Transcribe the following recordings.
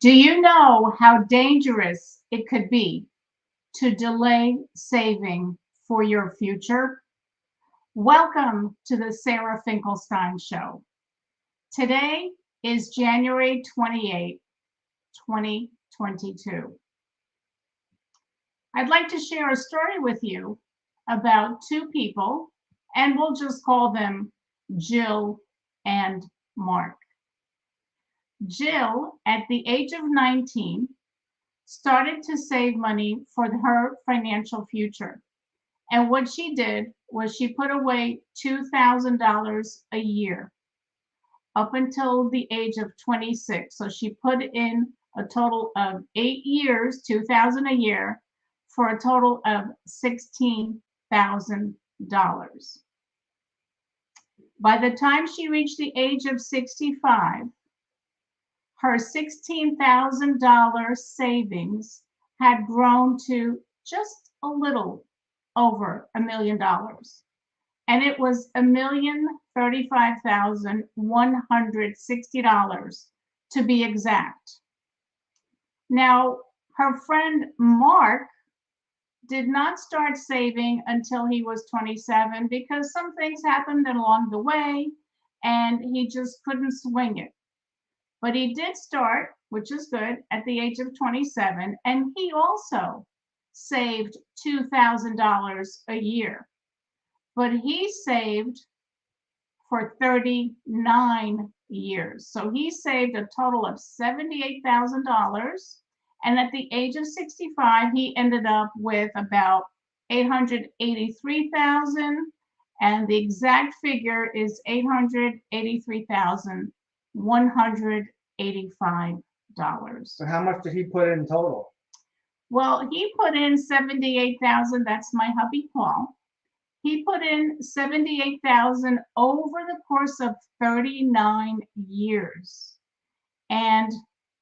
Do you know how dangerous it could be to delay saving for your future? Welcome to the Sarah Finkelstein Show. Today is January 28, 2022. I'd like to share a story with you about two people, and we'll just call them Jill and Mark. Jill, at the age of 19, started to save money for her financial future. And what she did was she put away $2,000 a year up until the age of 26. So she put in a total of 8 years, 2,000 a year, for a total of $16,000. By the time she reached the age of 65, her $16,000 savings had grown to just a little over $1 million. And it was $1,035,160 to be exact. Now, her friend Mark did not start saving until he was 27 because some things happened along the way and he just couldn't swing it. But he did start, which is good, at the age of 27, and he also saved $2,000 a year. But he saved for 39 years. So he saved a total of $78,000. And at the age of 65, he ended up with about $883,000. And the exact figure is $883,185. So how much did he put in total? Well, he put in 78,000. That's my hubby Paul. He put in 78,000 over the course of 39 years. And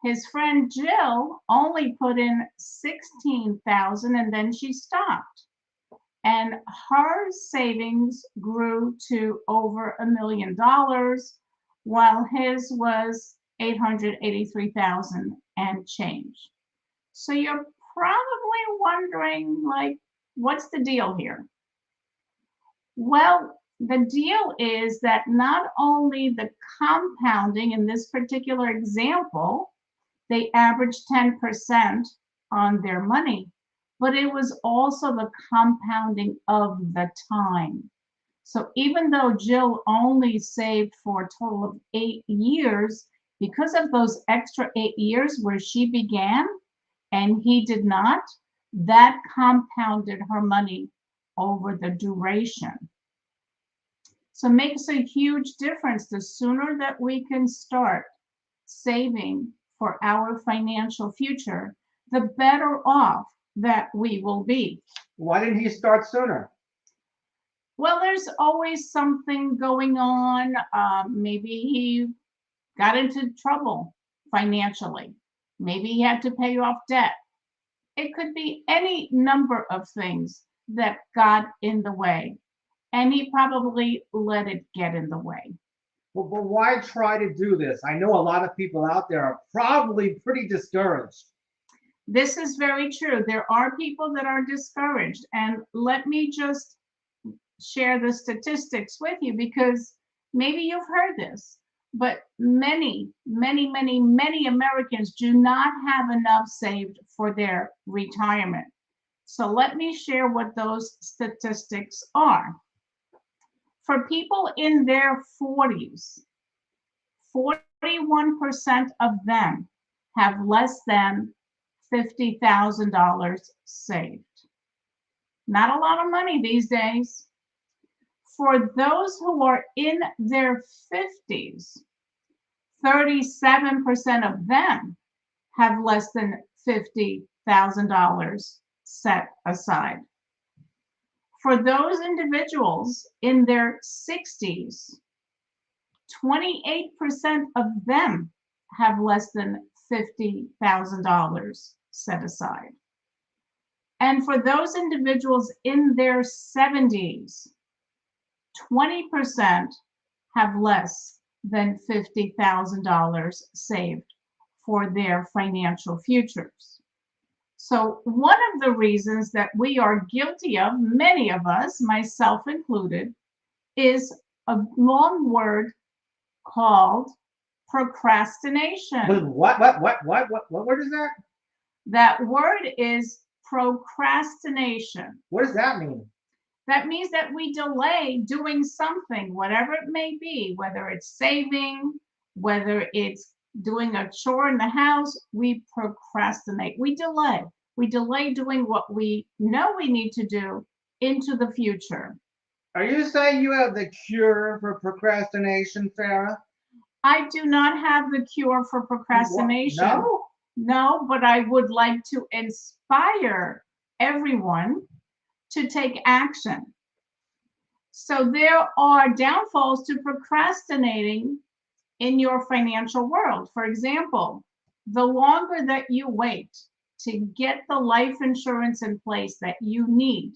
his friend Jill only put in 16,000 and then she stopped. And her savings grew to over $1 million, while his was 883,000 and change. So you're probably wondering, like, what's the deal here? Well, the deal is that not only the compounding in this particular example, they averaged 10% on their money, but it was also the compounding of the time. So even though Jill only saved for a total of 8 years, because of those extra 8 years where she began and he did not, that compounded her money over the duration. So it makes a huge difference. The sooner that we can start saving for our financial future, the better off that we will be. Why didn't he start sooner? Well, there's always something going on. Maybe he got into trouble financially. Maybe he had to pay off debt. It could be any number of things that got in the way, and he probably let it get in the way. Well, but why try to do this? I know a lot of people out there are probably pretty discouraged. This is very true. There are people that are discouraged, and let me just share the statistics with you because maybe you've heard this, but many Americans do not have enough saved for their retirement. So let me share what those statistics are. For people in their 40s, 41% of them have less than $50,000 saved. Not a lot of money these days. For those who are in their 50s, 37% of them have less than $50,000 set aside. For those individuals in their 60s, 28% of them have less than $50,000 set aside. And for those individuals in their 70s, 20% have less than $50,000 saved for their financial futures. So one of the reasons that we are guilty of, many of us, myself included, is a long word called procrastination. What word is that? That word is procrastination. What does that mean? That means that we delay doing something, whatever it may be, whether it's saving, whether it's doing a chore in the house, we procrastinate. We delay. We delay doing what we know we need to do into the future. Are you saying you have the cure for procrastination, Sarah? I do not have the cure for procrastination. No? No, but I would like to inspire everyone to take action. So there are downfalls to procrastinating in your financial world. For example, the longer that you wait to get the life insurance in place that you need,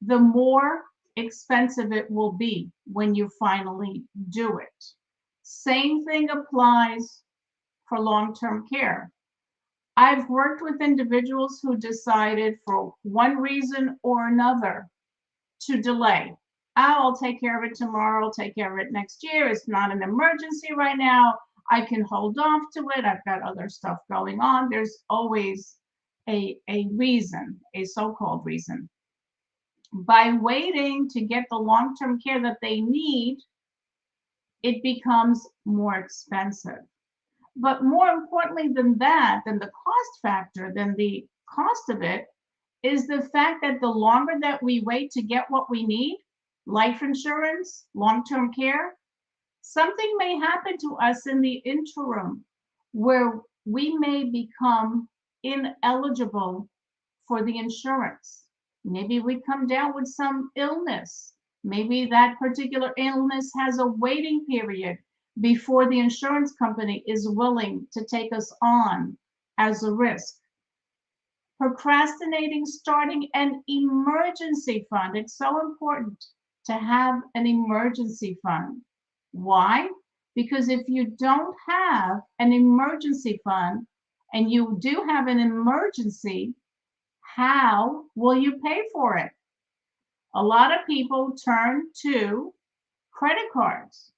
the more expensive it will be when you finally do it. Same thing applies for long-term care. I've worked with individuals who decided for one reason or another to delay. I'll take care of it tomorrow, I'll take care of it next year. It's not an emergency right now. I can hold off to it. I've got other stuff going on. There's always a reason, a so-called reason. By waiting to get the long-term care that they need, it becomes more expensive. But more importantly than that, than the cost factor, than the cost of it, is the fact that the longer that we wait to get what we need, life insurance, long-term care, something may happen to us in the interim where we may become ineligible for the insurance. Maybe we come down with some illness. Maybe that particular illness has a waiting period before the insurance company is willing to take us on as a risk. Procrastinating starting an emergency fund. It's so important to have an emergency fund. Why? Because if you don't have an emergency fund and you do have an emergency, how will you pay for it? A lot of people turn to credit cards,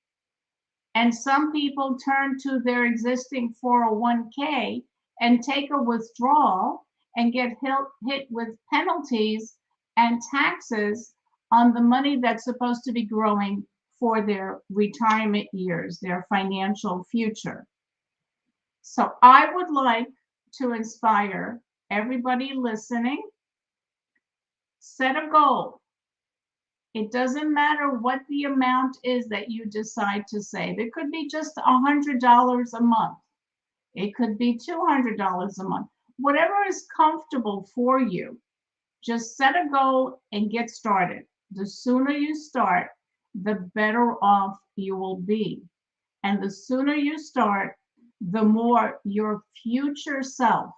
and some people turn to their existing 401k and take a withdrawal and get hit with penalties and taxes on the money that's supposed to be growing for their retirement years, their financial future. So I would like to inspire everybody listening, set a goal. It doesn't matter what the amount is that you decide to save. It could be just $100 a month. It could be $200 a month. Whatever is comfortable for you, just set a goal and get started. The sooner you start, the better off you will be. And the sooner you start, the more your future self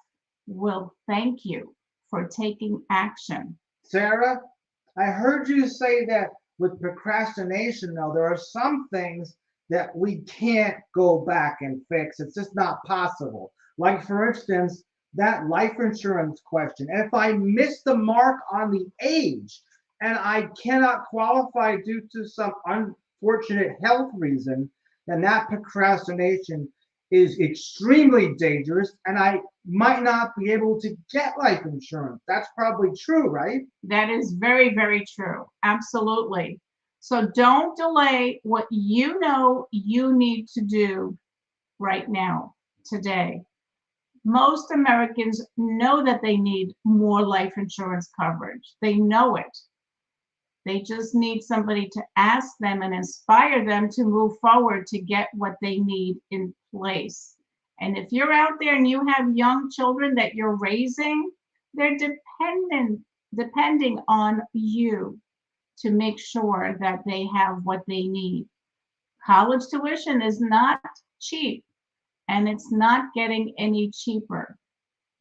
will thank you for taking action. Sarah, I heard you say that with procrastination, though, there are some things that we can't go back and fix. It's just not possible. Like, for instance, that life insurance question. And if I miss the mark on the age and I cannot qualify due to some unfortunate health reason, then that procrastination is extremely dangerous, and I might not be able to get life insurance. That's probably true, right? That is very, very true. Absolutely. So don't delay what you know you need to do right now, today. Most Americans know that they need more life insurance coverage. They know it. They just need somebody to ask them and inspire them to move forward to get what they need in place. And if you're out there and you have young children that you're raising, they're depending on you to make sure that they have what they need. College tuition is not cheap, and it's not getting any cheaper.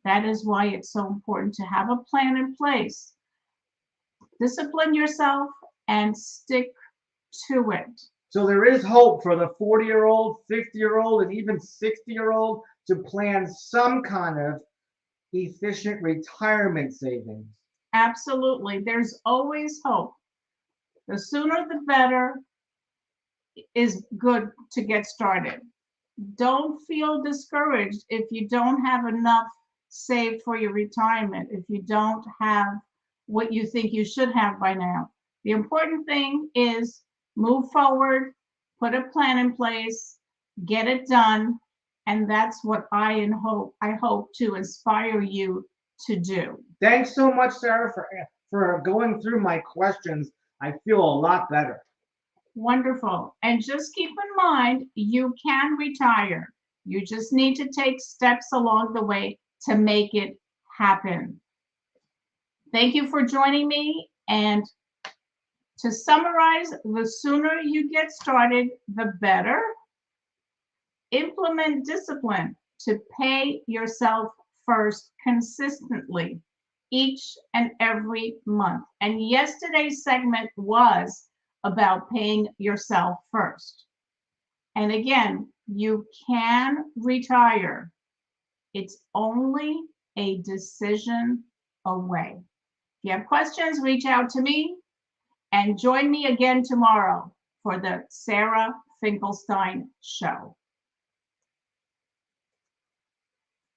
That is why it's so important to have a plan in place. Discipline yourself and stick to it. So there is hope for the 40-year-old, 50-year-old, and even 60-year-old to plan some kind of efficient retirement savings. Absolutely. There's always hope. The sooner the better is good to get started. Don't feel discouraged if you don't have enough saved for your retirement, if you don't have what you think you should have by now. The important thing is move forward, put a plan in place, get it done, and that's what I hope to inspire you to do. Thanks so much, Sarah, for going through my questions. I feel a lot better. Wonderful. And just keep in mind, you can retire. You just need to take steps along the way to make it happen. Thank you for joining me. And to summarize, the sooner you get started, the better. Implement discipline to pay yourself first consistently each and every month. And yesterday's segment was about paying yourself first. And again, you can retire. It's only a decision away. If you have questions, reach out to me and join me again tomorrow for the Sarah Finkelstein Show.